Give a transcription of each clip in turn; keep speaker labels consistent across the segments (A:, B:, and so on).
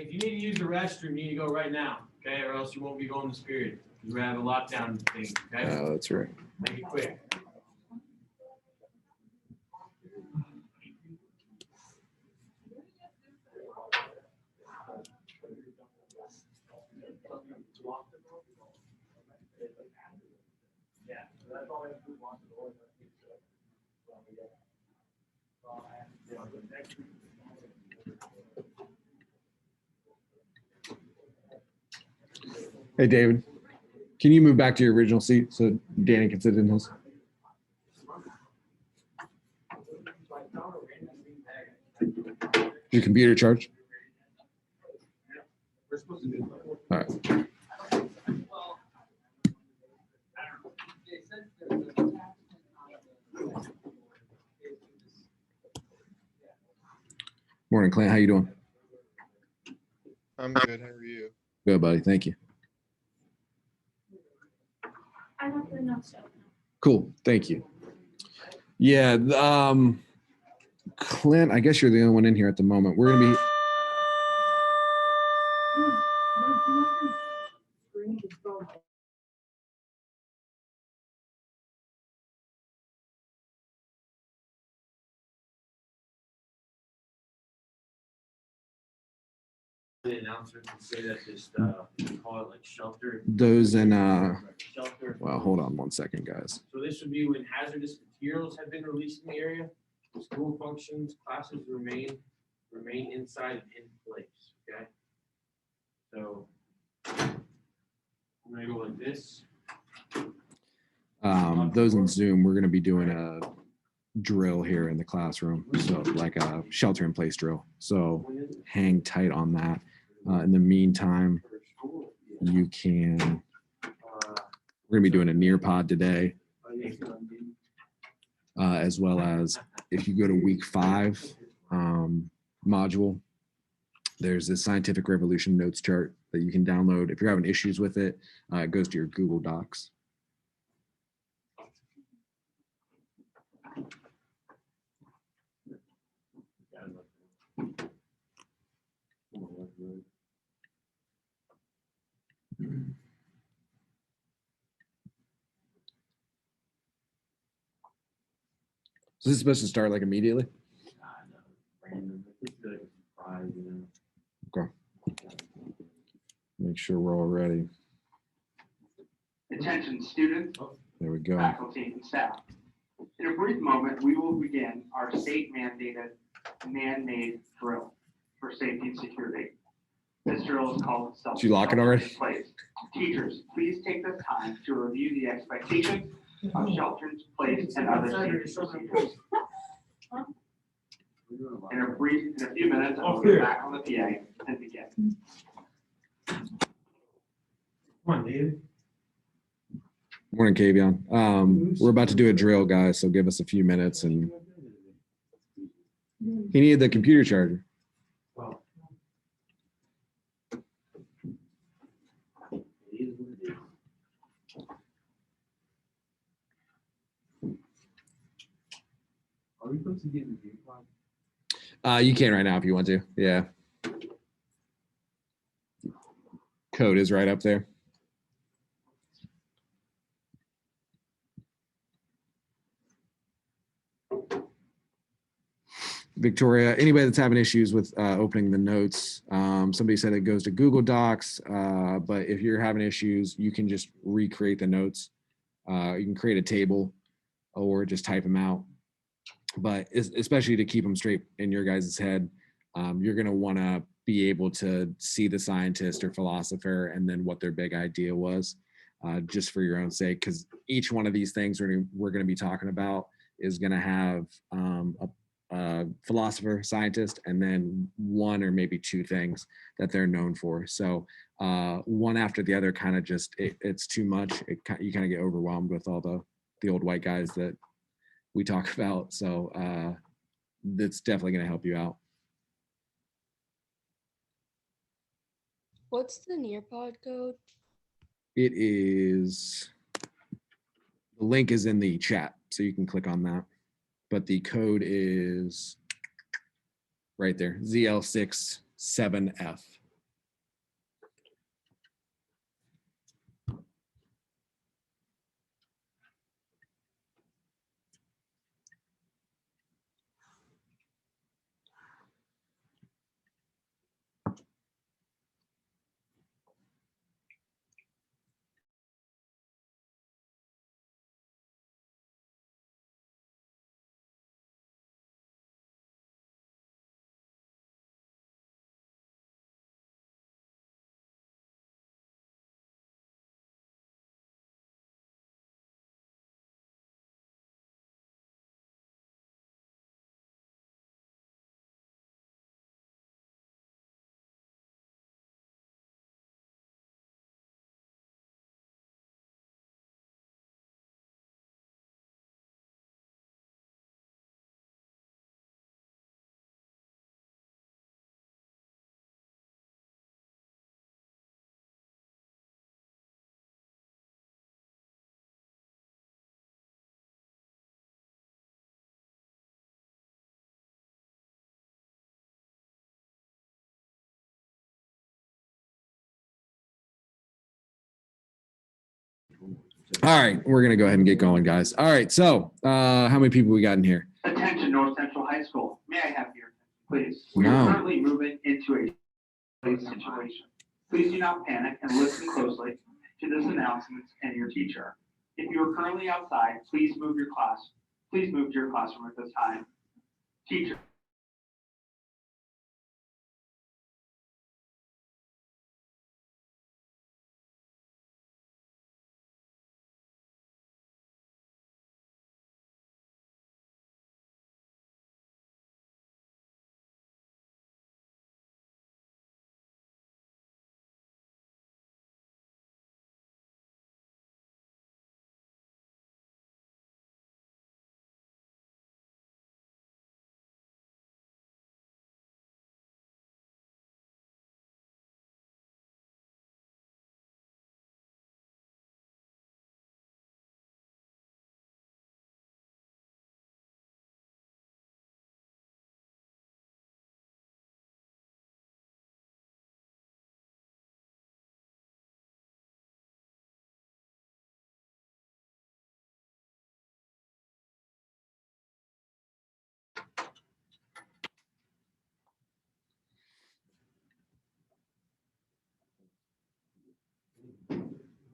A: if you need to use the restroom, you need to go right now, okay? Or else you won't be going this period. We're gonna have a lockdown thing, okay?
B: Oh, that's right.
A: Make it quick.
B: Hey, David, can you move back to your original seat so Danny can sit in his? Your computer charged? All right. Morning, Clint. How you doing?
C: I'm good. How are you?
B: Good, buddy. Thank you.
D: I want the notes out.
B: Cool. Thank you. Yeah. Clint, I guess you're the only one in here at the moment. We're going to be.
A: The announcement to say that this, call it like shelter.
B: Those in,
A: Shelter.
B: well, hold on one second, guys.
A: So this would be when hazardous materials have been released in the area. School functions, classes remain inside and in place, okay? So I'm gonna go like this.
B: Those in Zoom, we're going to be doing a drill here in the classroom. So like a shelter in place drill. So hang tight on that. In the meantime, you can, we're going to be doing a Nearpod today, as well as if you go to week 5 module, there's this scientific revolution notes chart that you can download. If you're having issues with it, it goes to your Google Docs. So this is supposed to start like immediately? Okay. Make sure we're all ready.
E: Attention students,
B: There we go.
E: faculty, and staff. In a brief moment, we will begin our state-mandated man-made drill for safety and security. This drill is called self.
B: Did you lock it already?
E: Place. Teachers, please take this time to review the expectations of shelter in place and other safety procedures. In a few minutes, I will get back on the PA and begin.
A: Come on, David.
B: Morning, Kavion. We're about to do a drill, guys, so give us a few minutes. And he needed the computer charger.
A: Well, it is what it is. Are we supposed to get in the Nearpod?
B: You can right now if you want to. Yeah. Code is right up there. Victoria, anybody that's having issues with opening the notes, somebody said it goes to Google Docs, but if you're having issues, you can just recreate the notes. You can create a table or just type them out. But especially to keep them straight in your guys' head, you're going to want to be able to see the scientist or philosopher and then what their big idea was, just for your own sake, because each one of these things we're going to be talking about is going to have a philosopher, scientist, and then one or maybe two things that they're known for. So one after the other kind of just, it's too much. You kind of get overwhelmed with all the old white guys that we talk about. So that's definitely going to help you out.
D: What's the Nearpod code?
B: It is, the link is in the chat, so you can click on that. But the code is right there, ZL67F. All right, we're gonna go ahead and get going, guys. All right, so how many people we got in here?
E: Attention North Central High School. May I have your attention, please? We
B: No.
E: are currently moving into a situation. Please do not panic and listen closely to this announcement and your teacher. If you are currently outside, please move to your classroom at this time. Teacher.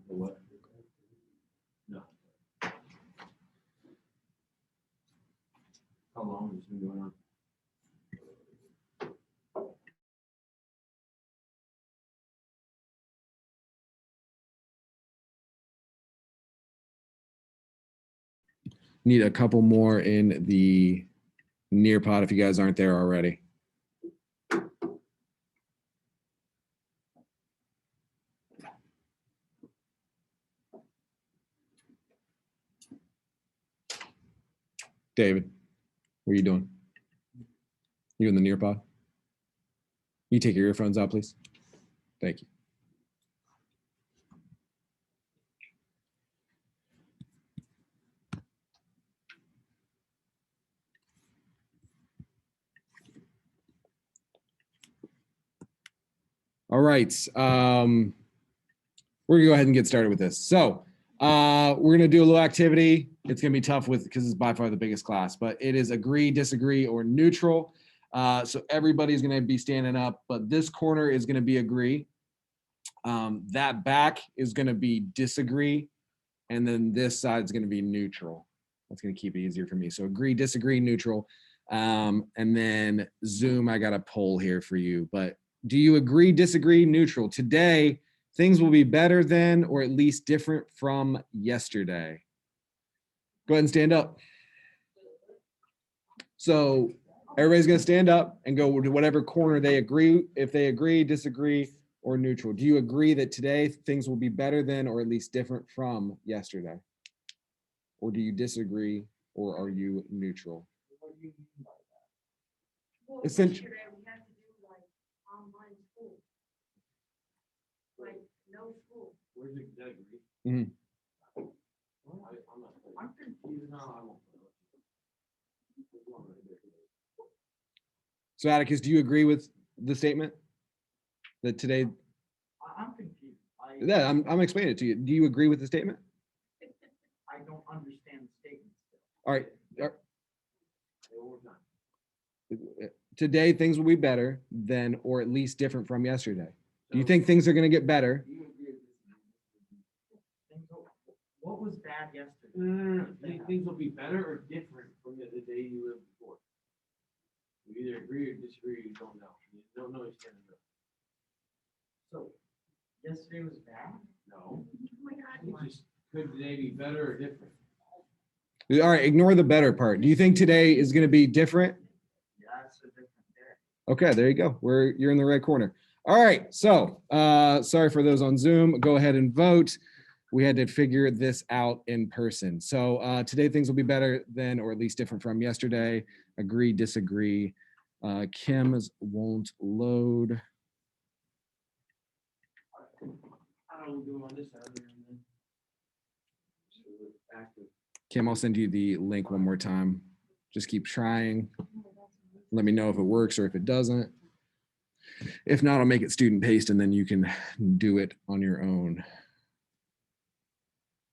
A: What? No. How long has this been going on?
B: Need a couple more in the Nearpod if you guys aren't there already. David, what are you doing? You in the Nearpod? You take your earphones out, please. Thank you. All right. We're gonna go ahead and get started with this. So we're gonna do a little activity. It's gonna be tough because it's by far the biggest class, but it is agree, disagree, or neutral. So everybody's gonna be standing up, but this corner is gonna be agree. That back is gonna be disagree, and then this side is gonna be neutral. That's gonna keep it easier for me. So agree, disagree, neutral. And then Zoom, I got a poll here for you, but do you agree, disagree, neutral? Today, things will be better than or at least different from yesterday. Go ahead and stand up. So everybody's going to stand up and go to whatever corner they agree, if they agree, disagree, or neutral. Do you agree that today things will be better than or at least different from yesterday? Or do you disagree or are you neutral?
C: Well,
B: Essentially-
C: yesterday we had to do like online school. Like no school.
A: Where's the degree?
B: Mhm.
A: I'm confused now. I won't.
B: So Atticus, do you agree with the statement that today?
F: I'm confused.
B: Yeah, I'm explaining it to you. Do you agree with the statement?
F: I don't understand the statement still.
B: All right. Today, things will be better than, or at least different from yesterday. Do you think things are going to get better?
F: What was bad yesterday?
A: No. Things will be better or different from the day you lived before. You either agree or disagree, or you don't know. You don't know, you're standing up.
F: So yesterday was bad?
A: No.
C: Oh my God.
A: It's just, could today be better or different?
B: All right, ignore the better part. Do you think today is going to be different?
F: Yeah, that's a different there.
B: Okay, there you go. You're in the right corner. All right, so sorry for those on Zoom. Go ahead and vote. We had to figure this out in person. So today things will be better than, or at least different from yesterday. Agree, disagree. Kim's won't load.
A: How do we do on this side? And then- So we're active.
B: Kim, I'll send you the link one more time. Just keep trying. Let me know if it works or if it doesn't. If not, I'll make it student paced and then you can do it on your own.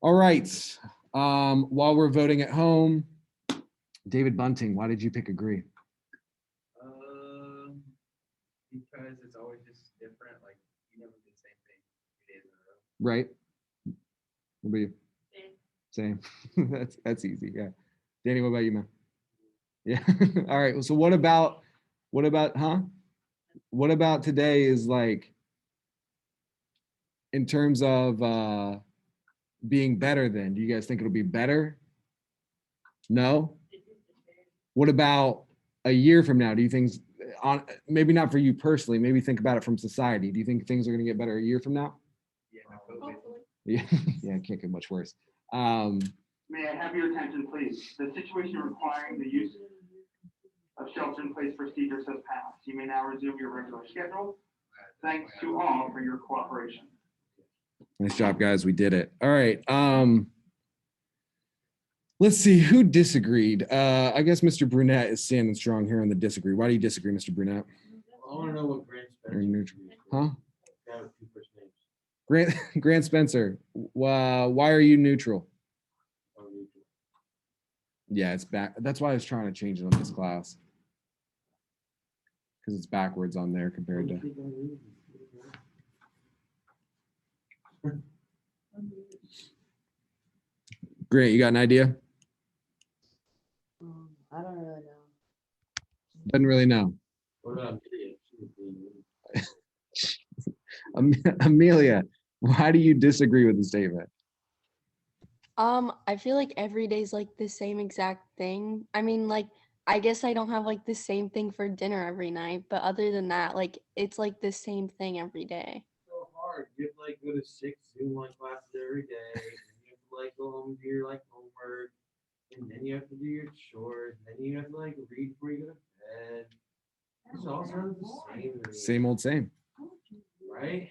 B: All right. While we're voting at home, David Bunting, why did you pick agree?
A: Because it's always just different, like, you never do the same thing 2 days in a row.
B: Right? What about you? Same. That's easy. Yeah. Danny, what about you, man? Yeah. All right. So what about today is like in terms of being better then? Do you guys think it'll be better? No? What about a year from now? Do you think on maybe not for you personally, maybe think about it from society. Do you think things are going to get better a year from now?
A: Yeah, no, COVID.
B: Yeah, yeah, it can't get much worse.
E: May I have your attention, please? The situation requiring the use of shelter-in-place procedures has passed. You may now resume your regular schedule. Thanks to all for your cooperation.
B: Nice job, guys. We did it. All right. Let's see who disagreed. I guess Mr. Brunette is standing strong here on the disagree. Why do you disagree, Mr. Brunette?
A: I want to know what Grant Spencer.
B: Or neutral. Huh?
A: Guy with 2 first names.
B: Grant Spencer, why are you neutral?
A: Oh, neutral.
B: Yeah, it's back. That's why I was trying to change it on this class. Because it's backwards on there compared to. Grant, you got an idea?
G: I don't really know.
B: Doesn't really know.
A: What about
B: Amelia, why do you disagree with the statement?
D: I feel like every day's like the same exact thing. I mean, like, I guess I don't have like the same thing for dinner every night, but other than that, like, it's like the same thing every day.
A: So hard. You have to like go to 6 Zoom like classes every day. And you have to like go home and do your like homework. And then you have to do your chores. And then you have to like read before you go to bed. It's all sounds the same to me,
B: Same old same.
A: right?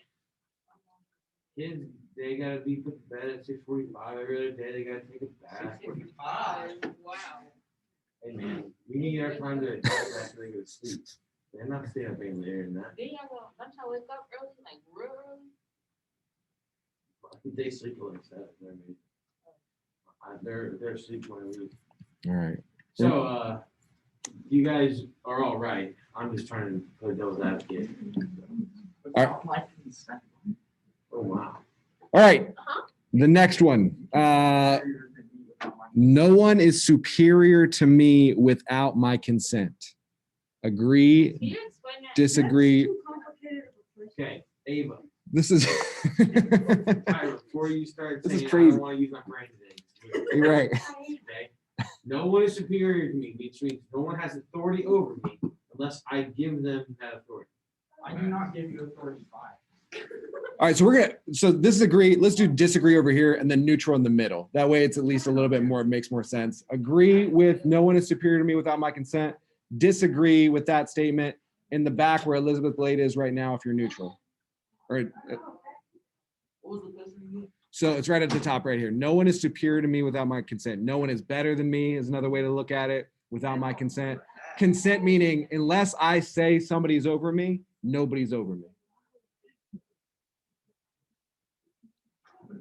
A: Kids, they gotta be put to bed at 6:45 every other day. They gotta take a bath.
F: 6:45. Wow.
A: Hey man, we need our time to adjust after they go to sleep. They're not staying up any later than that.
C: They have a, don't y'all wake up early, like real early?
A: They sleep till like 7. They're asleep when I leave.
B: All right.
A: So you guys are all right. I'm just trying to play devil's advocate.
B: All
A: Oh wow.
B: All right. The next one. No one is superior to me without my consent. Agree,
C: Can you explain that?
B: disagree.
C: That's too complicated of a question.
A: Okay, Ava.
B: This is
A: Tyra, before you start
B: This is
A: saying I
B: crazy.
A: don't want to use my brain today.
B: You're right.
A: Okay. No one is superior to me, which means no one has authority over me unless I give them that authority.
F: I do not give you authority. Fine.
B: All right, so this is agree. Let's do disagree over here and then neutral in the middle. That way it's at least a little bit more, it makes more sense. Agree with no one is superior to me without my consent. Disagree with that statement in the back where Elizabeth Blade is right now if you're neutral. Or
F: What was the question again?
B: so it's right at the top right here. No one is superior to me without my consent. No one is better than me is another way to look at it without my consent. Consent meaning unless I say somebody's over me, nobody's over me.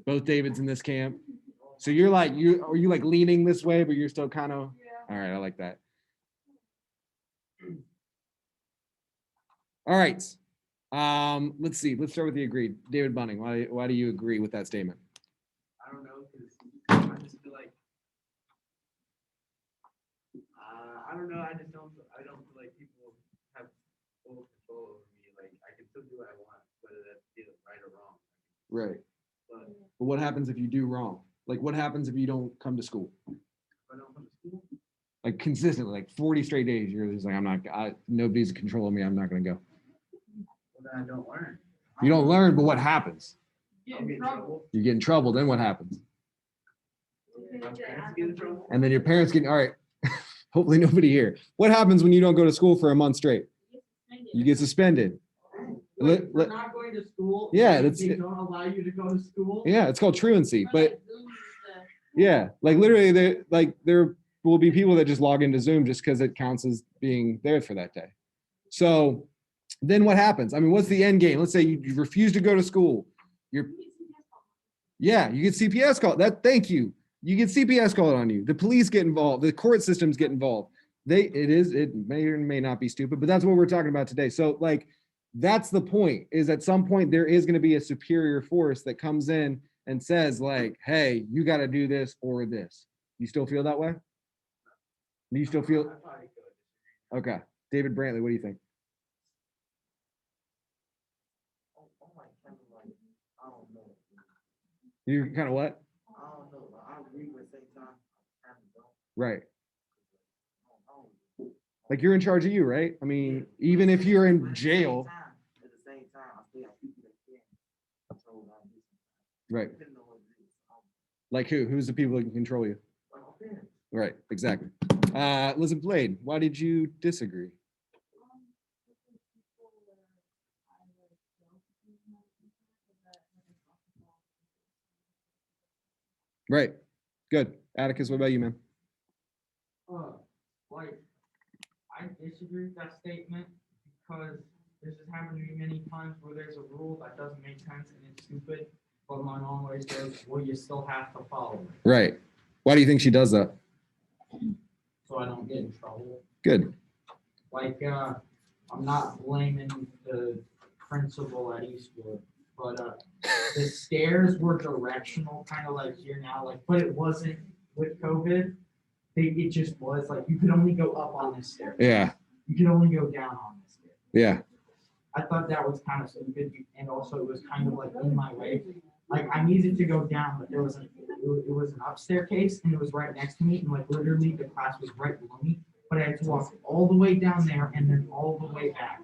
B: Both Davids in this camp. So you're like, are you like leaning this way, but you're still kind of, all right, I like that. All right. Let's see. Let's start with the agreed. David Bunning, why do you agree with that statement?
F: I don't know, because I just feel like, I don't know, I don't feel like people have full control over me. Like, I can still do what I want, whether that's right or wrong.
B: Right.
F: But if
B: But what happens if you do wrong? Like what happens if you don't come to school?
F: I don't come to school,
B: Like consistently, like 40 straight days, you're just like, nobody's controlling me. I'm not going to go.
F: well, then I don't learn.
B: You don't learn, but what happens?
F: I'll get in trouble.
B: You get in trouble. Then what happens?
F: My parents get in trouble.
B: And then your parents get, all right, hopefully nobody here. What happens when you don't go to school for a month straight? You get suspended.
F: Wait, for not going to school?
B: Yeah,
F: they
B: that's-
F: don't allow you to go to school?
B: Yeah, it's called truancy. But yeah, like literally there will be people that just log into Zoom just because it counts as being there for that day. So then what happens? I mean, what's the end game? Let's say you refuse to go to school. Yeah, you get CPS called. Thank you. You get CPS called on you. The police get involved. The court systems get involved. It may or may not be stupid, but that's what we're talking about today. So like, that's the point, is at some point there is going to be a superior force that comes in and says like, hey, you got to do this or this. You still feel that way? Do you still feel?
F: I probably could.
B: Okay. David Brantley, what do you think?
F: I'm like, kind of like, I don't know.
B: You kind of what?
F: I don't know, but I agree with the same time. I kind of don't.
B: Right.
F: I don't know.
B: Like you're in charge of you, right? I mean, even if you're in jail,
F: At the same time, I still have people that can't control my business.
B: right?
F: Depending on what it is.
B: Like who? Who's the people that can control you?
F: Like my parents.
B: Right, exactly. Elizabeth Blade, why did you disagree? Right, good. Atticus, what about you, man?
G: Like, I disagree with that statement because this has happened to me many times where there's a rule that doesn't make sense and it's stupid, but my mom always goes, well, you still have to follow it,
B: Right. Why do you think she does that?
G: so I don't get in trouble.
B: Good.
G: Like, I'm not blaming the principal at Eastwood, but the stairs were directional, kind of like here now, like, but it wasn't with COVID. It just was like, you could only go up on this stair.
B: Yeah,
G: You could only go down on this stair.
B: yeah,
G: I thought that was kind of stupid, and also it was kind of like in my way. Like I needed to go down, but there was it was an up staircase, and it was right next to me, and like literally the class was right below me. But I had to walk all the way down there and then all the way back.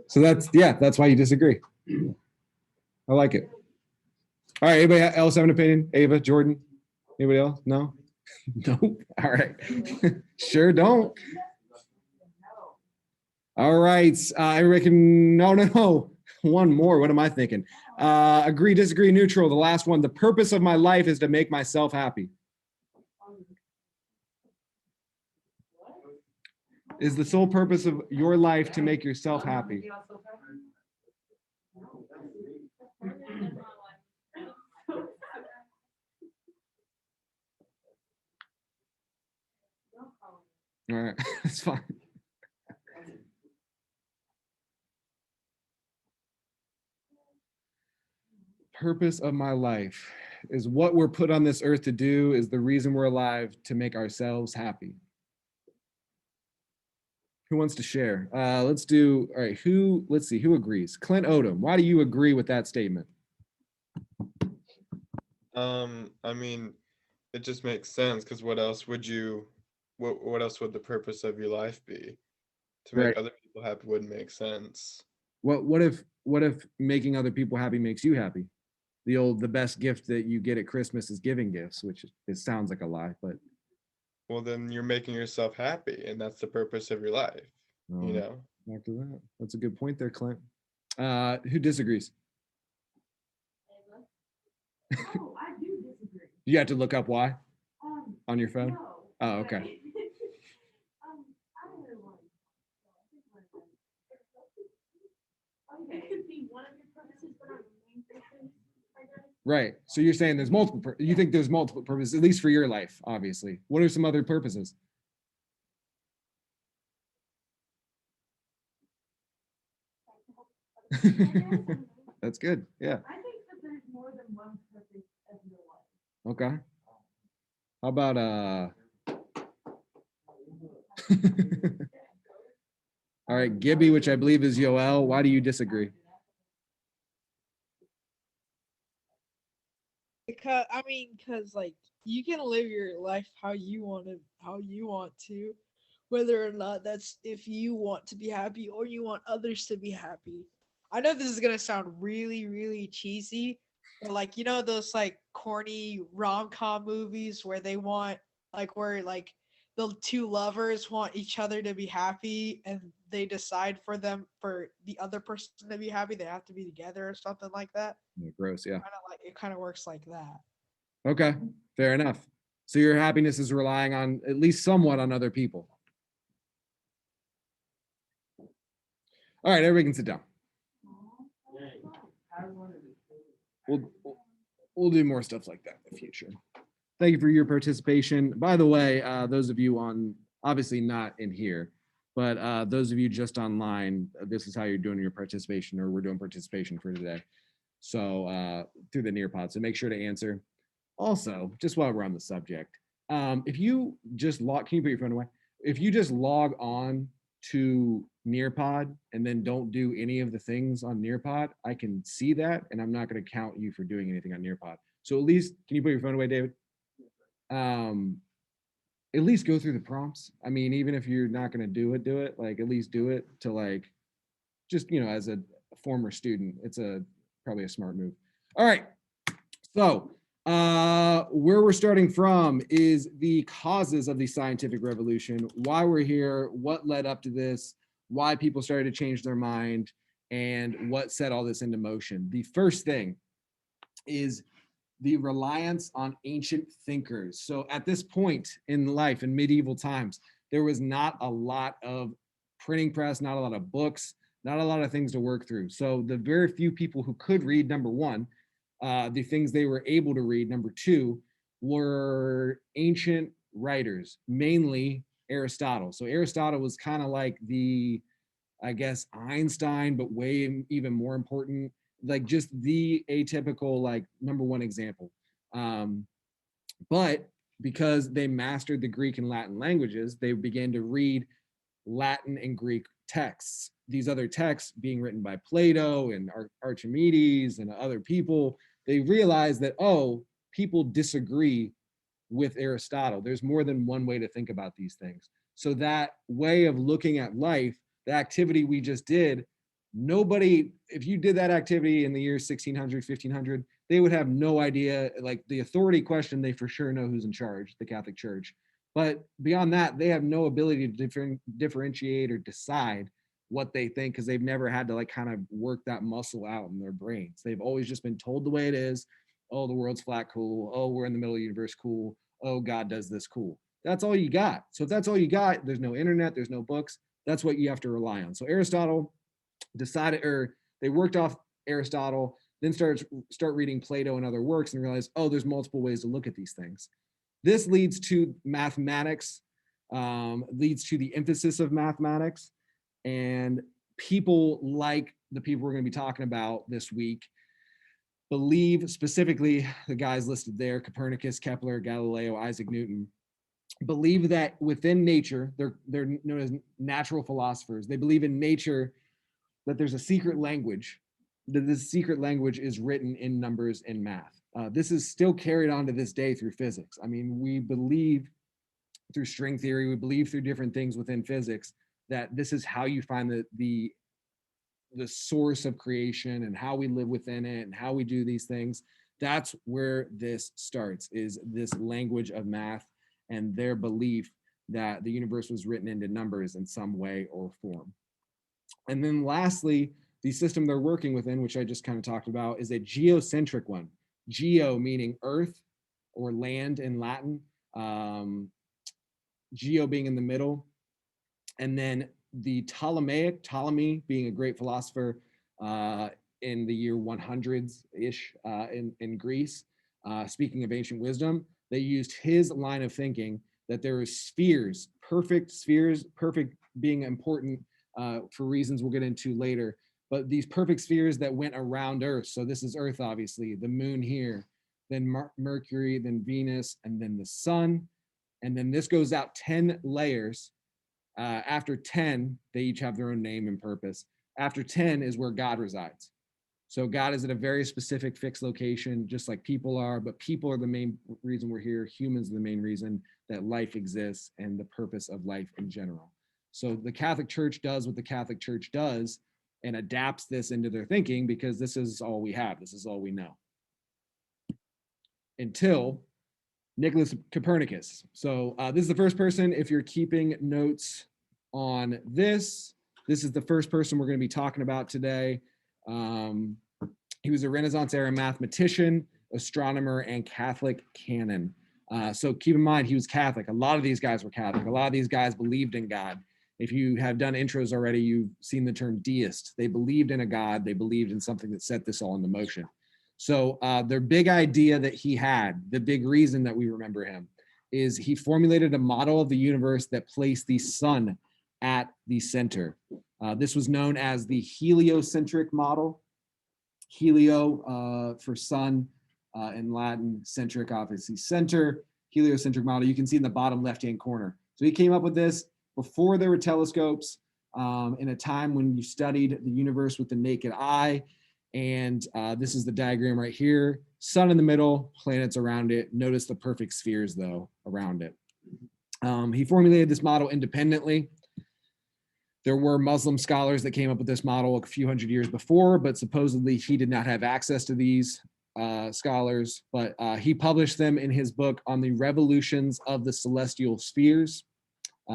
B: so that's why you disagree. I like it. All right, anybody else have an opinion? Ava, Jordan, anybody else? No? No? All right. Sure don't. All right, I reckon, no. One more, what am I thinking? Agree, disagree, neutral, the last one. The purpose of my life is to make myself happy. Is the sole purpose of your life to make yourself happy? All right, that's fine. Purpose of my life is what we're put on this earth to do, is the reason we're alive, to make ourselves happy. Who wants to share? Let's do, all right, let's see, who agrees? Clint Odom, why do you agree with that statement?
H: I mean, it just makes sense, because what else would what else would the purpose of your life be? To make
B: Right.
H: other people happy wouldn't make sense.
B: What if making other people happy makes you happy? The best gift that you get at Christmas is giving gifts, which it sounds like a lie, but
H: Well, then you're making yourself happy, and that's the purpose of your life, you know?
B: back to that. That's a good point there, Clint. Who disagrees?
C: Oh, I do disagree.
B: You have to look up why on your phone?
C: No.
B: Oh, okay.
C: I don't know. Okay. It could be one of your purposes, but not the main purpose, I guess.
B: Right. So you're saying there's multiple, you think there's multiple purposes, at least for your life, obviously. What are some other purposes? That's good. Yeah.
C: I think that there's more than one purpose of your life.
B: Okay. How about all right, Gibby, which I believe is Yoel. Why do you disagree?
I: Because like you can live your life how you want to, whether or not that's if you want to be happy or you want others to be happy. I know this is gonna sound really, really cheesy, but like those like corny rom-com movies where they want where the two lovers want each other to be happy and they decide for the other person to be happy, they have to be together or something like that.
B: Yeah, gross. Yeah.
I: It kind of works like that.
B: Okay. Fair enough. So your happiness is relying on at least somewhat on other people. All right, everybody can sit down. We'll we'll do more stuff like that in the future. Thank you for your participation. By the way, those of you on, obviously not in here, but those of you just online, this is how you're doing your participation, or we're doing participation for today. So through the Nearpod, so make sure to answer. Also, just while we're on the subject, if you just log, can you put your phone away? If you just log on to Nearpod and then don't do any of the things on Nearpod, I can see that, and I'm not going to count you for doing anything on Nearpod. So at least, can you put your phone away, David? At least go through the prompts. I mean, even if you're not going to do it, like at least do it to like, just, you know, as a former student, it's probably a smart move. All right. So where we're starting from is the causes of the scientific revolution, why we're here, what led up to this, why people started to change their mind, and what set all this into motion. The first thing is the reliance on ancient thinkers. So at this point in life, in medieval times, there was not a lot of printing press, not a lot of books, not a lot of things to work through. So the very few people who could read, number one, the things they were able to read, number two, were ancient writers, mainly Aristotle. So Aristotle was kind of like the, I guess, Einstein, but way even more important, like just the atypical, like number one example. But because they mastered the Greek and Latin languages, they began to read Latin and Greek texts. These other texts being written by Plato and Archimedes and other people, they realized that, oh, people disagree with Aristotle. There's more than one way to think about these things. So that way of looking at life, the activity we just did, nobody, if you did that activity in the year 1600, 1500, they would have no idea. Like the authority question, they for sure know who's in charge, the Catholic Church. But beyond that, they have no ability to differentiate or decide what they think, because they've never had to like kind of work that muscle out in their brains. They've always just been told the way it is. Oh, the world's flat, cool. Oh, we're in the middle of the universe, cool. Oh, God does this, cool. That's all you got. So if that's all you got, there's no internet, there's no books. That's what you have to rely on. So Aristotle decided, or they worked off Aristotle, then start reading Plato and other works and realize, oh, there's multiple ways to look at these things. This leads to mathematics, leads to the emphasis of mathematics, and people like the people we're going to be talking about this week believe, specifically the guys listed there, Copernicus, Kepler, Galileo, Isaac Newton, believe that within nature, they're known as natural philosophers. They believe in nature that there's a secret language, that this secret language is written in numbers and math. This is still carried on to this day through physics. I mean, we believe through string theory, we believe through different things within physics that this is how you find the source of creation and how we live within it and how we do these things. That's where this starts, is this language of math and their belief that the universe was written into numbers in some way or form. And then lastly, the system they're working within, which I just kind of talked about, is a geocentric one. Geo meaning earth or land in Latin, geo being in the middle. And then the Ptolemy being a great philosopher in the year 100s-ish in Greece, speaking of ancient wisdom, they used his line of thinking that there are spheres, perfect being important for reasons we'll get into later, but these perfect spheres that went around Earth. So this is Earth, obviously, the moon here, then Mercury, then Venus, and then the sun. And then this goes out 10 layers. After 10, they each have their own name and purpose. After 10 is where God resides. So God is at a very specific fixed location, just like people are, but people are the main reason we're here. Humans are the main reason that life exists and the purpose of life in general. So the Catholic Church does what the Catholic Church does and adapts this into their thinking, because this is all we have. This is all we know. Until Nicholas Copernicus. So this is the first person, if you're keeping notes on this is the first person we're going to be talking about today. He was a Renaissance era mathematician, astronomer, and Catholic canon. So keep in mind, he was Catholic. A lot of these guys were Catholic. A lot of these guys believed in God. If you have done intros already, you've seen the term deist. They believed in a God. They believed in something that set this all into motion. So their big idea that he had, the big reason that we remember him, is he formulated a model of the universe that placed the sun at the center. This was known as the heliocentric model. Helio for sun in Latin, centric obviously center, heliocentric model. You can see in the bottom left-hand corner. So he came up with this before there were telescopes, in a time when you studied the universe with the naked eye. And this is the diagram right here. Sun in the middle, planets around it. Notice the perfect spheres though around it. He formulated this model independently. There were Muslim scholars that came up with this model a few hundred years before, but supposedly he did not have access to these scholars, but he published them in his book on the revolutions of the celestial spheres.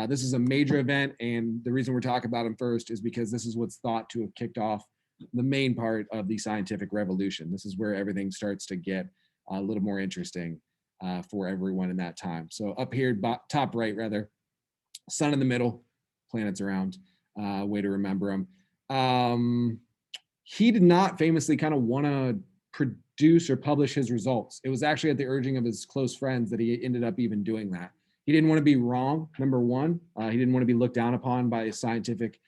B: This is a major event, and the reason we're talking about him first is because this is what's thought to have kicked off the main part of the scientific revolution. This is where everything starts to get a little more interesting for everyone in that time. So up here, top right rather, sun in the middle, planets around, way to remember him. He did not famously kind of want to produce or publish his results. It was actually at the urging of his close friends that he ended up even doing that. He didn't want to be wrong, number one. He didn't want to be looked down upon by a scientific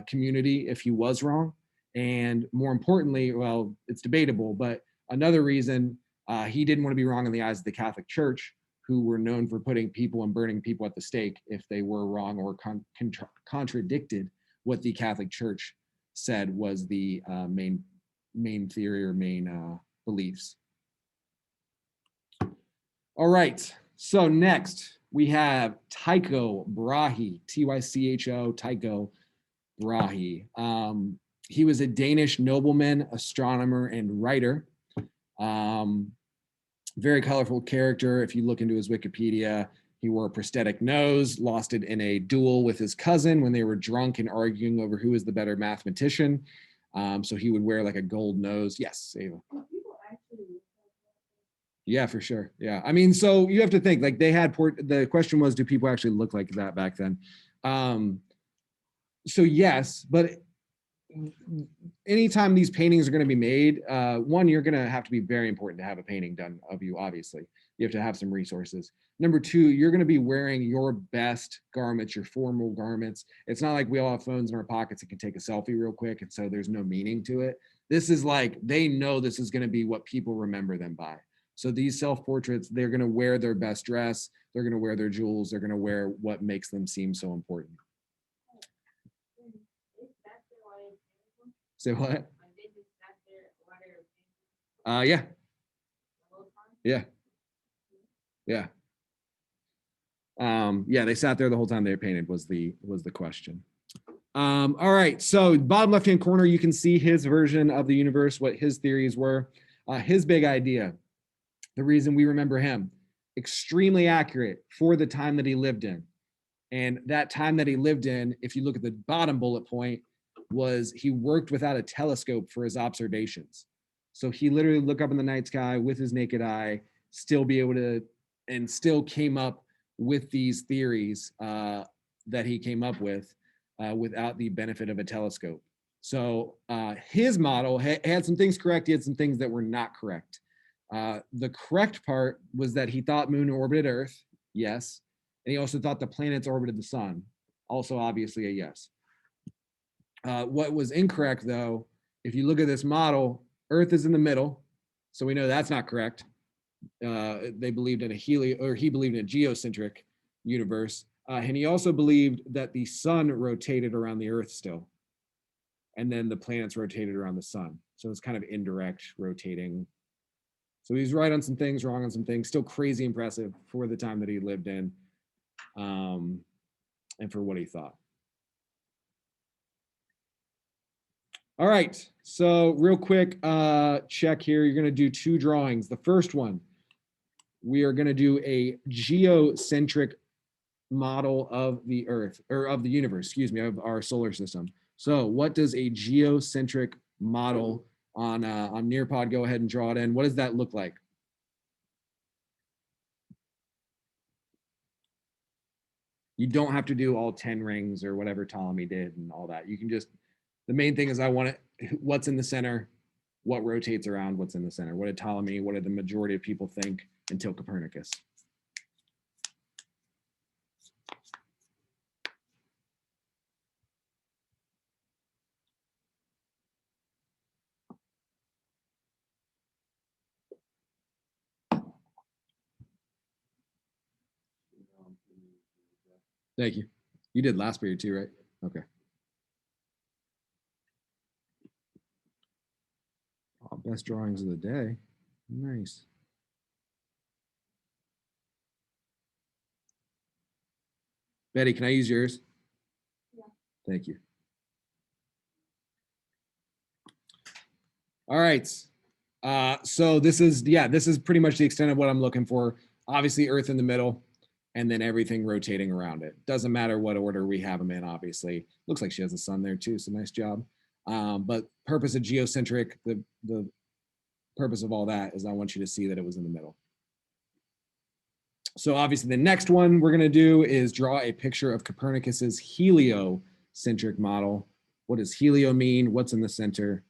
B: community if he was wrong. And more importantly, well, it's debatable, but another reason he didn't want to be wrong in the eyes of the Catholic Church, who were known for putting people and burning people at the stake if they were wrong or contradicted what the Catholic Church said was the main theory or main beliefs. All right, so next we have Tycho Brahe, T-Y-C-H-O, Tycho Brahe. He was a Danish nobleman, astronomer, and writer. Very colorful character. If you look into his Wikipedia, he wore a prosthetic nose, lost it in a duel with his cousin when they were drunk and arguing over who was the better mathematician. So he would wear like a gold nose. Yes, Ava. Yeah, for sure. Yeah. I mean, so you have to think like they had the question was, do people actually look like that back then? So yes, but anytime these paintings are going to be made, one, you're going to have to be very important to have a painting done of you, obviously. You have to have some resources. Number two, you're going to be wearing your best garments, your formal garments. It's not like we all have phones in our pockets and can take a selfie real quick, and so there's no meaning to it. This is like, they know this is going to be what people remember them by. So these self-portraits, they're going to wear their best dress, they're going to wear their jewels, they're going to wear what makes them seem so important. Say what? Yeah. Yeah. Yeah. Yeah, they sat there the whole time they were painted was the question. All right, so bottom left-hand corner, you can see his version of the universe, what his theories were. His big idea, the reason we remember him, extremely accurate for the time that he lived in. And that time that he lived in, if you look at the bottom bullet point, was he worked without a telescope for his observations. So he literally looked up in the night sky with his naked eye, still be able to, and still came up with these theories that he came up with without the benefit of a telescope. So his model had some things correct, he had some things that were not correct. The correct part was that he thought moon orbited Earth, yes. And he also thought the planets orbited the sun, also obviously a yes. What was incorrect though, if you look at this model, Earth is in the middle, so we know that's not correct. They believed in he believed in a geocentric universe, and he also believed that the sun rotated around the Earth still, and then the planets rotated around the sun. So it's kind of indirect rotating. So he's right on some things, wrong on some things. Still crazy impressive for the time that he lived in, and for what he thought. All right, so real quick check here. You're gonna do two drawings. The first one, we are gonna do a geocentric model of the Earth, or of the universe, excuse me, of our solar system. So what does a geocentric model on Nearpod, go ahead and draw it in. What does that look like? You don't have to do all 10 rings or whatever Ptolemy did and all that. You can just, the main thing is I want it, what's in the center, what rotates around what's in the center. What did Ptolemy, what did the majority of people think until Copernicus? Thank you. You did last period too, right? Okay. Oh, best drawings of the day. Nice. Betty, can I use yours?
C: Yeah.
B: Thank you. All right. So this is pretty much the extent of what I'm looking for. Obviously, Earth in the middle, and then everything rotating around it. Doesn't matter what order we have them in, obviously. Looks like she has a sun there too, so nice job. But purpose of geocentric, the purpose of all that is I want you to see that it was in the middle. So obviously the next one we're gonna do is draw a picture of Copernicus's heliocentric model. What does helio mean? What's in the center?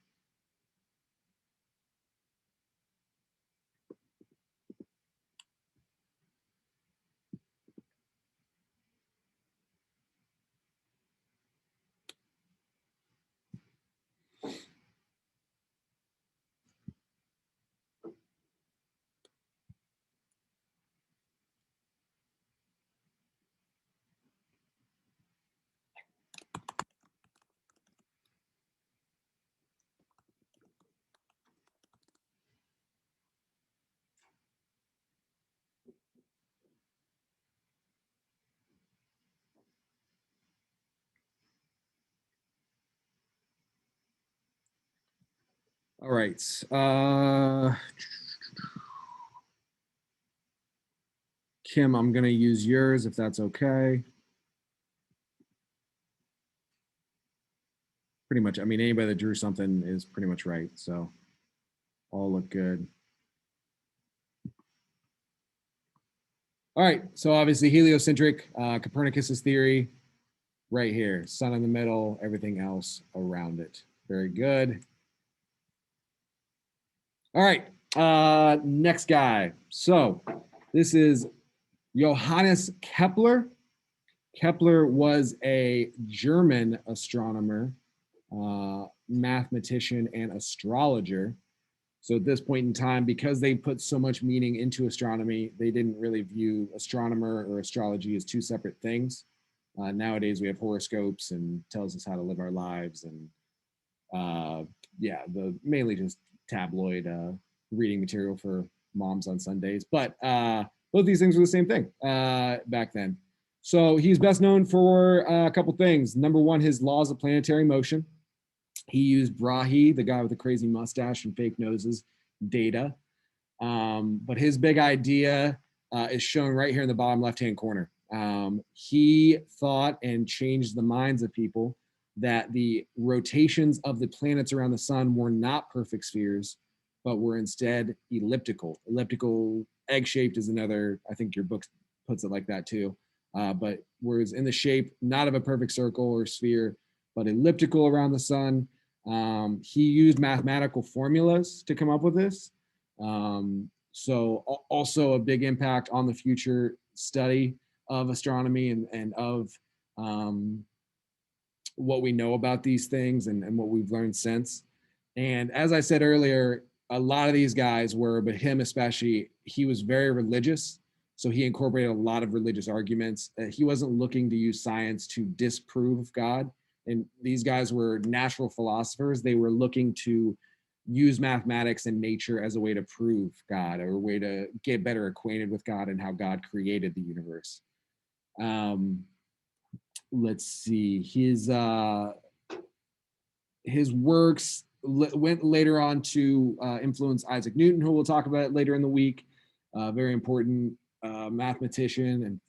B: All right. Kim, I'm going to use yours if that's okay. Pretty much, I mean, anybody that drew something is pretty much right. So all look good. All right. So obviously heliocentric, Copernicus's theory right here, sun in the middle, everything else around it. Very good. All right. Next guy. So this is Johannes Kepler. Kepler was a German astronomer, mathematician, and astrologer. So at this point in time, because they put so much meaning into astronomy, they didn't really view astronomer or astrology as two separate things. Nowadays, we have horoscopes and tells us how to live our lives, and yeah, the mainly just tabloid reading material for moms on Sundays. But both these things were the same thing back then. So he's best known for a couple things. Number one, his laws of planetary motion. He used Brahe, the guy with the crazy mustache and fake noses, data. But his big idea is shown right here in the bottom left-hand corner. He thought and changed the minds of people that the rotations of the planets around the sun were not perfect spheres, but were instead elliptical. Elliptical, egg-shaped is another, I think your book puts it like that too. But whereas in the shape, not of a perfect circle or sphere, but elliptical around the sun. He used mathematical formulas to come up with this. So also a big impact on the future study of astronomy and of what we know about these things and what we've learned since. And as I said earlier, a lot of these guys were, but him especially, he was very religious. So he incorporated a lot of religious arguments. He wasn't looking to use science to disprove God. And these guys were natural philosophers. They were looking to use mathematics and nature as a way to prove God or a way to get better acquainted with God and how God created the universe. Let's see, his works went later on to influence Isaac Newton, who we'll talk about later in the week. Very important mathematician and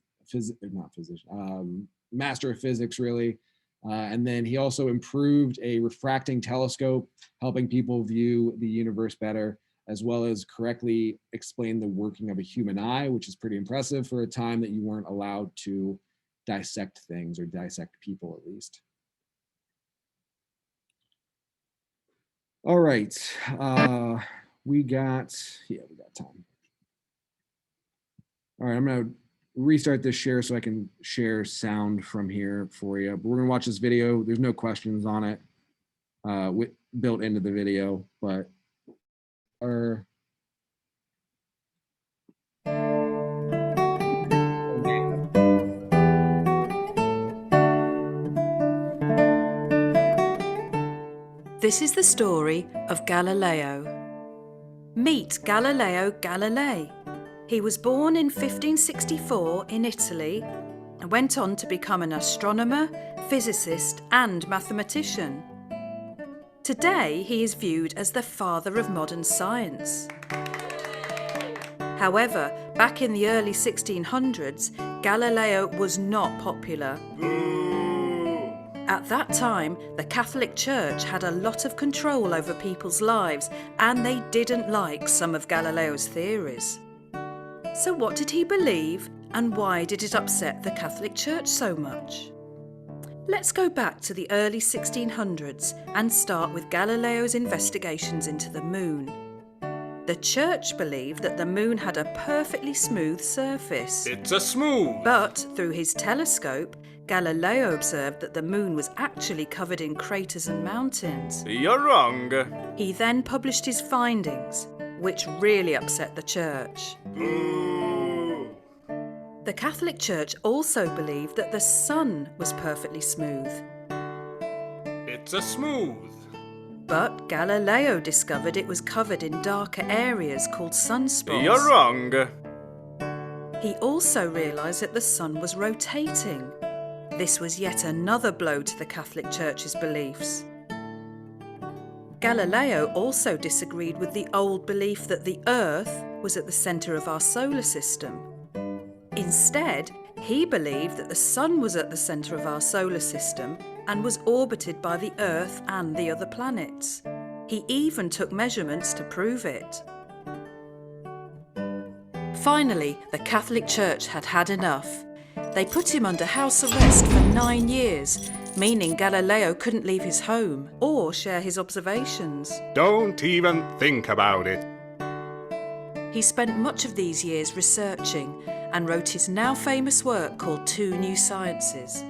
B: master of physics, really. And then he also improved a refracting telescope, helping people view the universe better, as well as correctly explain the working of a human eye, which is pretty impressive for a time that you weren't allowed to dissect things or dissect people, at least. All right. We got time. All right, I'm gonna restart this share so I can share sound from here for you. But we're gonna watch this video. There's no questions on it built into the video, but our
J: This is the story of Galileo. Meet Galileo Galilei. He was born in 1564 in Italy and went on to become an astronomer, physicist, and mathematician. Today, he is viewed as the father of modern science. However, back in the early 1600s, Galileo was not popular. At that time, the Catholic Church had a lot of control over people's lives, and they didn't like some of Galileo's theories. So what did he believe, and why did it upset the Catholic Church so much? Let's go back to the early 1600s and start with Galileo's investigations into the moon. The Church believed that the moon had a perfectly smooth surface.
K: It's a smooth.
J: But through his telescope, Galileo observed that the moon was actually covered in craters and mountains.
K: You're wrong.
J: He then published his findings, which really upset the Church.
K: Boo.
J: The Catholic Church also believed that the sun was perfectly smooth.
K: It's a smooth.
J: But Galileo discovered it was covered in darker areas called sunspots.
K: You're wrong.
J: He also realised that the sun was rotating. This was yet another blow to the Catholic Church's beliefs. Galileo also disagreed with the old belief that the Earth was at the centre of our solar system. Instead, he believed that the sun was at the centre of our solar system and was orbited by the Earth and the other planets. He even took measurements to prove it. Finally, the Catholic Church had had enough. They put him under house arrest for 9 years, meaning Galileo couldn't leave his home or share his observations.
K: Don't even think about it.
J: He spent much of these years researching and wrote his now famous work called Two New Sciences.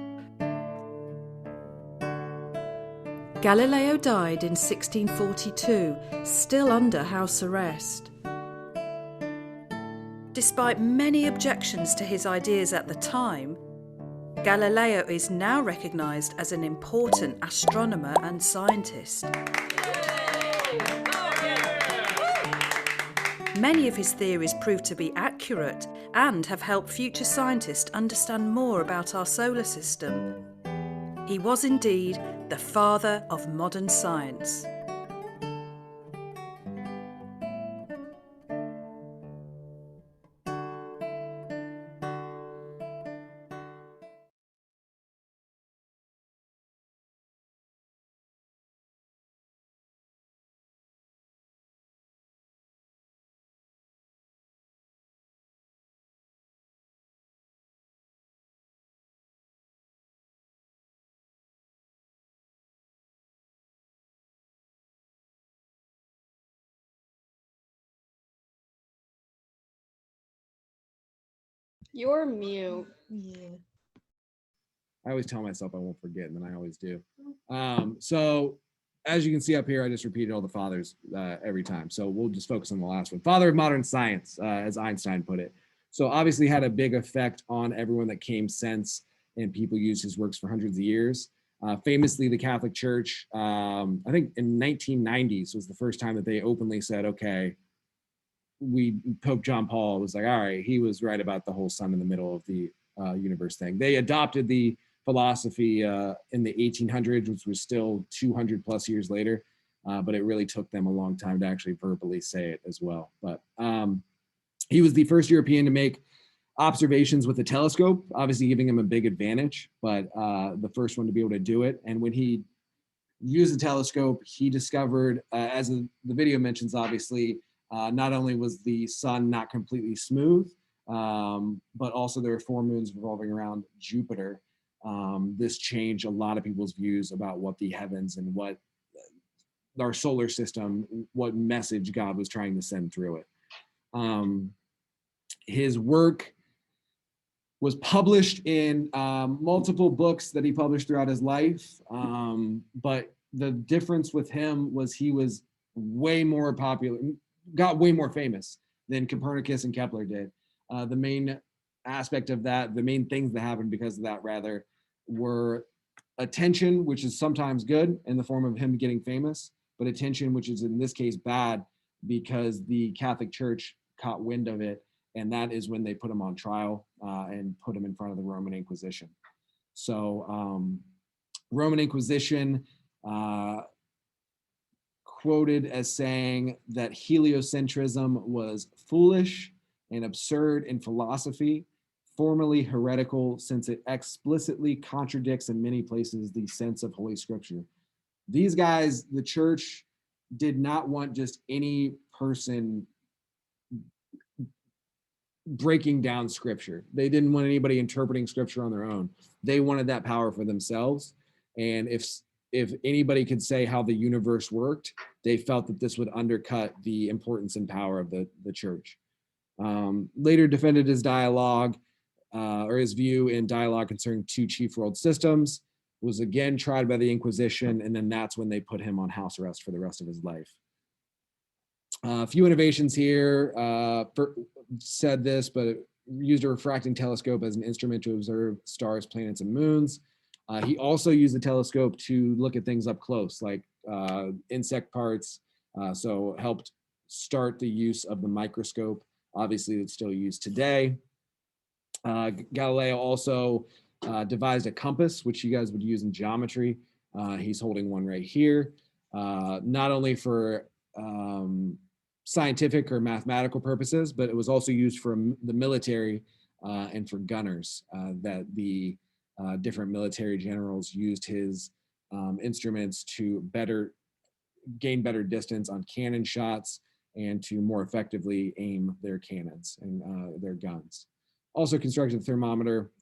J: Galileo died in 1642, still under house arrest. Despite many objections to his ideas at the time, Galileo is now recognised as an important astronomer and scientist. Many of his theories proved to be accurate and have helped future scientists understand more about our solar system. He was indeed the father of modern science.
D: You're mute.
I: Yeah.
B: I always tell myself I won't forget, and then I always do. So as you can see up here, I just repeated all the fathers every time. So we'll just focus on the last one. Father of modern science, as Einstein put it. So obviously had a big effect on everyone that came since, and people used his works for hundreds of years. Famously, the Catholic Church, I think in 1990s was the first time that they openly said, okay, Pope John Paul was like, all right, he was right about the whole sun in the middle of the universe thing. They adopted the philosophy in the 1800s, which was still 200 plus years later, but it really took them a long time to actually verbally say it as well. But he was the first European to make observations with a telescope, obviously giving him a big advantage, but the first one to be able to do it. And when he used the telescope, he discovered, as the video mentions, obviously, not only was the sun not completely smooth, but also there were 4 moons revolving around Jupiter. This changed a lot of people's views about what the heavens and what our solar system, what message God was trying to send through it. His work was published in multiple books that he published throughout his life. But the difference with him was he was way more popular, got way more famous than Copernicus and Kepler did. The main aspect of that, the main things that happened because of that rather, were attention, which is sometimes good in the form of him getting famous, but attention, which is in this case bad because the Catholic Church caught wind of it. And that is when they put him on trial and put him in front of the Roman Inquisition. So Roman Inquisition quoted as saying that heliocentrism was foolish and absurd in philosophy, formally heretical since it explicitly contradicts in many places the sense of Holy Scripture. These guys, the church, did not want just any person breaking down Scripture. They didn't want anybody interpreting Scripture on their own. They wanted that power for themselves. And if anybody could say how the universe worked, they felt that this would undercut the importance and power of the church. Later defended his dialogue or his view in Dialogue Concerning Two Chief World Systems, was again tried by the Inquisition, and then that's when they put him on house arrest for the rest of his life. A few innovations here. Said this, but used a refracting telescope as an instrument to observe stars, planets, and moons. He also used the telescope to look at things up close, like insect parts. So helped start the use of the microscope. Obviously, it's still used today. Galileo also devised a compass, which you guys would use in geometry. He's holding one right here, not only for scientific or mathematical purposes, but it was also used for the military and for gunners, that the different military generals used his instruments to gain better distance on cannon shots and to more effectively aim their cannons and their guns. Also constructed a thermometer.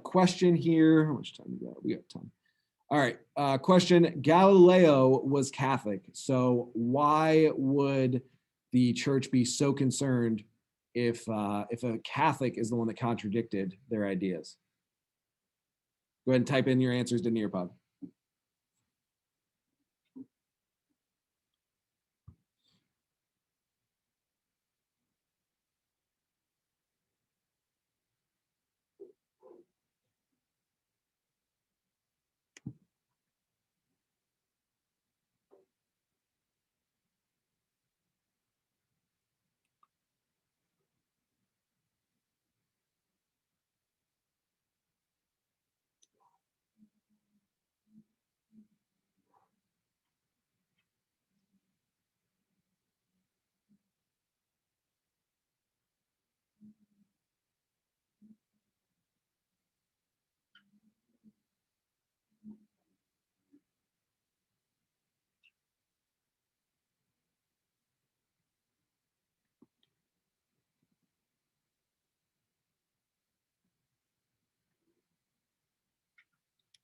B: Question here, how much time we got? We got time. All right, question. Galileo was Catholic, so why would the church be so concerned if a Catholic is the one that contradicted their ideas? Go ahead and type in your answers to Nearpod.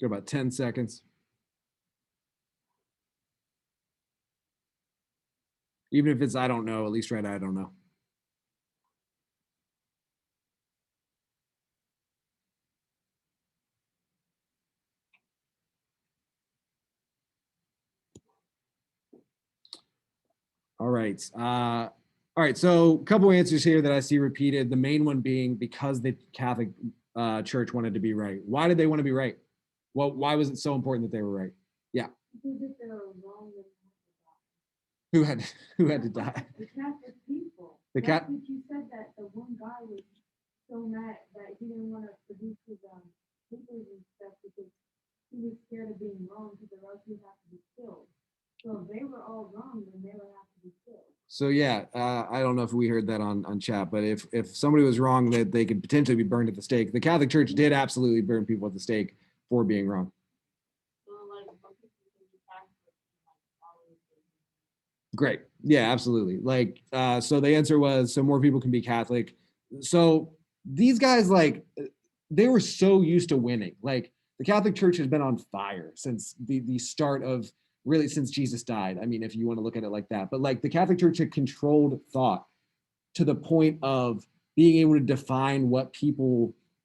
B: Go about 10 seconds. Even if it's I don't know, at least write I don't know. All right. All right. So a couple answers here that I see repeated. The main one being because the Catholic Church wanted to be right. Why did they want to be right? Well, why was it so important that they were right? Yeah.
C: Because if they were wrong, then
B: Who had to die?
C: the Catholic people.
B: The
C: That's
B: cat.
C: what you said, that the one guy was so mad that he didn't want to produce his papers and stuff because he was scared of being wrong, because or else he'd have to be killed. So if they were all wrong, then they would have to be killed.
B: So yeah, I don't know if we heard that on chat, but if somebody was wrong, that they could potentially be burned at the stake. The Catholic Church did absolutely burn people at the stake for being wrong.
C: So like, some people can be Catholic and, like, follow the-
B: Great. Yeah, absolutely. Like, so the answer was so more people can be Catholic. So these guys, like, they were so used to winning. Like, the Catholic Church has been on fire since the start of, really, since Jesus died. I mean, if you want to look at it like that, but like the Catholic Church had controlled thought to the point of being able to define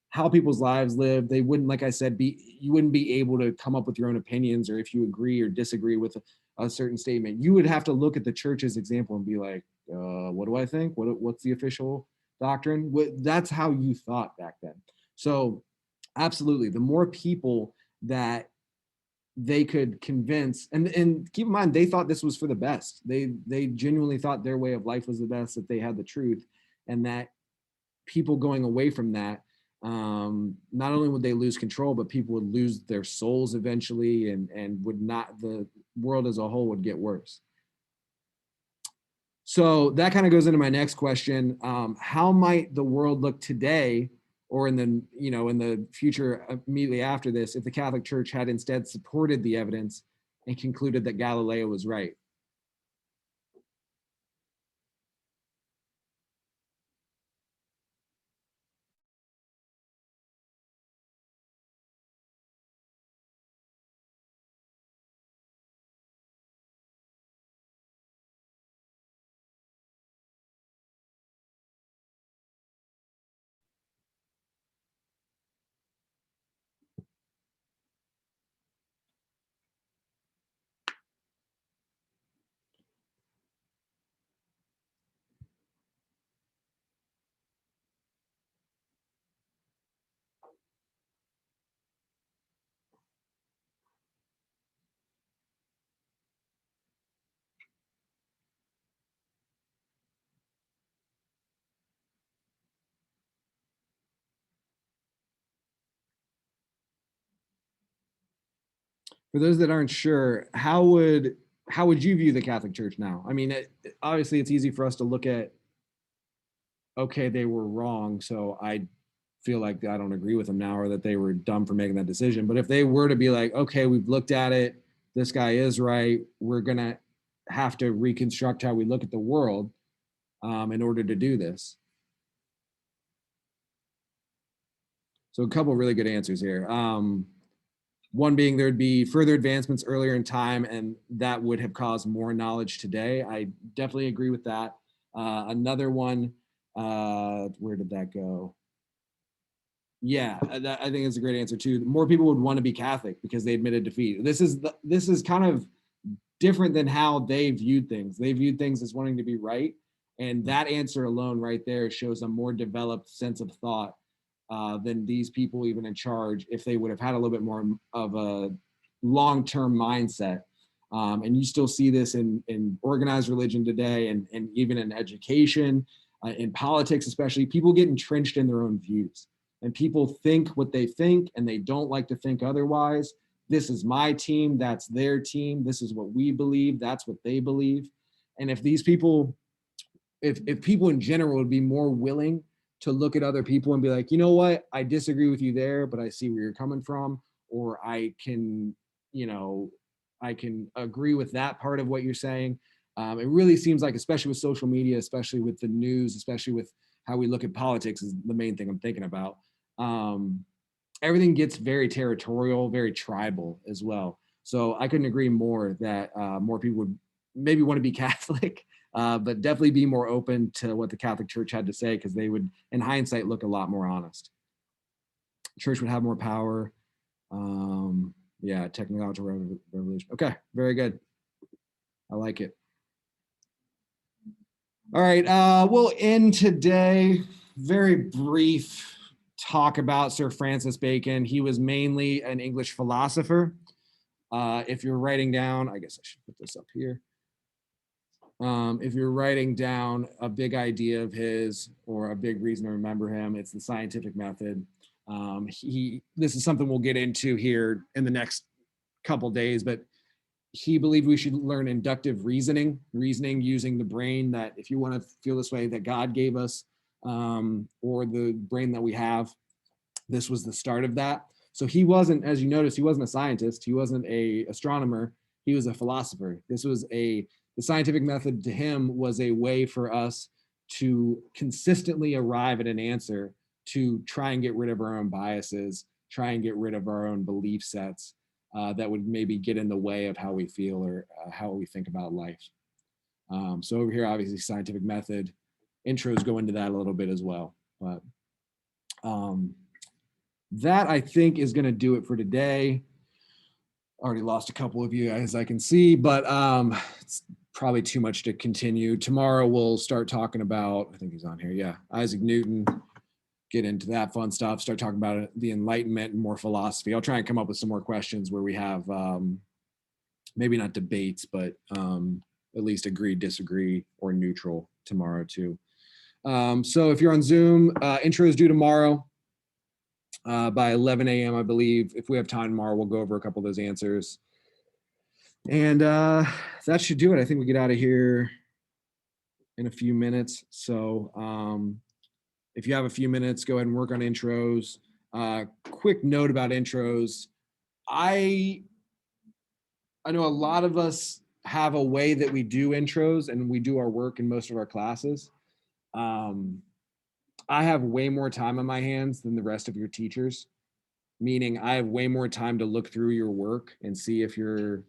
B: how people's lives live. They wouldn't, like I said, you wouldn't be able to come up with your own opinions, or if you agree or disagree with a certain statement, you would have to look at the church's example and be like, what do I think? What's the official doctrine? That's how you thought back then. So absolutely, the more people that they could convince, and keep in mind, they thought this was for the best. They genuinely thought their way of life was the best, that they had the truth, and that people going away from that, not only would they lose control, but people would lose their souls eventually, and the world as a whole would get worse. So that kind of goes into my next question. How might the world look today, or in the future immediately after this, if the Catholic Church had instead supported the evidence and concluded that Galileo was right? For those that aren't sure, how would you view the Catholic Church now? I mean, obviously it's easy for us to look at, okay, they were wrong, so I feel like I don't agree with them now, or that they were dumb for making that decision. But if they were to be like, okay, we've looked at it, this guy is right, we're gonna have to reconstruct how we look at the world in order to do this. So a couple really good answers here. One being there'd be further advancements earlier in time, and that would have caused more knowledge today. I definitely agree with that. Another one, where did that go? Yeah, I think it's a great answer too. More people would want to be Catholic because they admitted defeat. This is kind of different than how they viewed things. They viewed things as wanting to be right, and that answer alone right there shows a more developed sense of thought than these people even in charge, if they would have had a little bit more of a long-term mindset. And you still see this in organized religion today, and even in education, in politics especially. People get entrenched in their own views, and people think what they think, and they don't like to think otherwise. This is my team, that's their team. This is what we believe, that's what they believe. And if these people, if people in general would be more willing to look at other people and be like, you know what, I disagree with you there, but I see where you're coming from, or I can agree with that part of what you're saying. It really seems like, especially with social media, especially with the news, especially with how we look at politics, is the main thing I'm thinking about. Everything gets very territorial, very tribal as well. So I couldn't agree more that more people would maybe want to be Catholic, but definitely be more open to what the Catholic Church had to say, because they would, in hindsight, look a lot more honest. Church would have more power. Yeah, technological revolution. Okay, very good. I like it. All right, we'll end today. Very brief talk about Sir Francis Bacon. He was mainly an English philosopher. If you're writing down, I guess I should put this up here. If you're writing down a big idea of his, or a big reason to remember him, it's the scientific method. This is something we'll get into here in the next couple days, but he believed we should learn inductive reasoning using the brain that, if you want to feel this way, that God gave us, or the brain that we have. This was the start of that. So he wasn't, as you noticed, he wasn't a scientist. He wasn't an astronomer. He was a philosopher. The scientific method to him was a way for us to consistently arrive at an answer, to try and get rid of our own biases, try and get rid of our own belief sets that would maybe get in the way of how we feel or how we think about life. So over here, obviously, scientific method intros go into that a little bit as well. But that I think is going to do it for today. Already lost a couple of you as I can see, but it's probably too much to continue. Tomorrow we'll start talking about, I think he's on here. Yeah. Isaac Newton, get into that fun stuff, start talking about the Enlightenment and more philosophy. I'll try and come up with some more questions where we have maybe not debates, but at least agree, disagree, or neutral tomorrow too. So if you're on Zoom, intro is due tomorrow by 11 a.m. I believe. If we have time tomorrow, we'll go over a couple of those answers. And that should do it. I think we get out of here in a few minutes. So if you have a few minutes, go ahead and work on intros. Quick note about intros. I know a lot of us have a way that we do intros and we do our work in most of our classes. I have way more time on my hands than the rest of your teachers, meaning I have way more time to look through your work and see if you're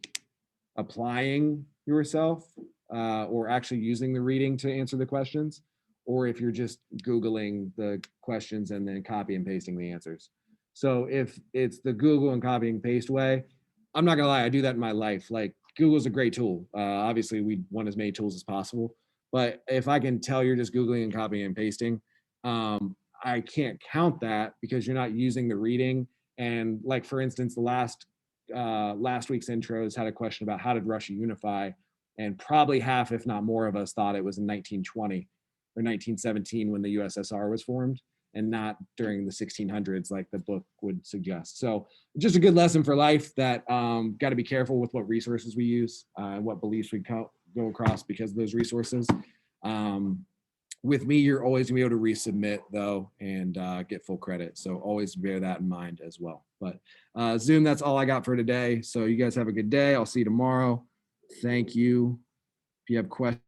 B: applying yourself or actually using the reading to answer the questions, or if you're just Googling the questions and then copy and pasting the answers. So if it's the Google and copy and paste way, I'm not gonna lie, I do that in my life. Like Google's a great tool. Obviously we want as many tools as possible, but if I can tell you're just Googling and copying and pasting, I can't count that because you're not using the reading. And like, for instance, the last week's intros had a question about how did Russia unify? And probably half, if not more of us thought it was in 1920 or 1917 when the USSR was formed and not during the 1600s like the book would suggest. So just a good lesson for life that got to be careful with what resources we use and what beliefs we go across because of those resources. With me, you're always gonna be able to resubmit though and get full credit. So always bear that in mind as well. But Zoom, that's all I got for today. So you guys have a good day. I'll see you tomorrow. Thank you. If you have questions,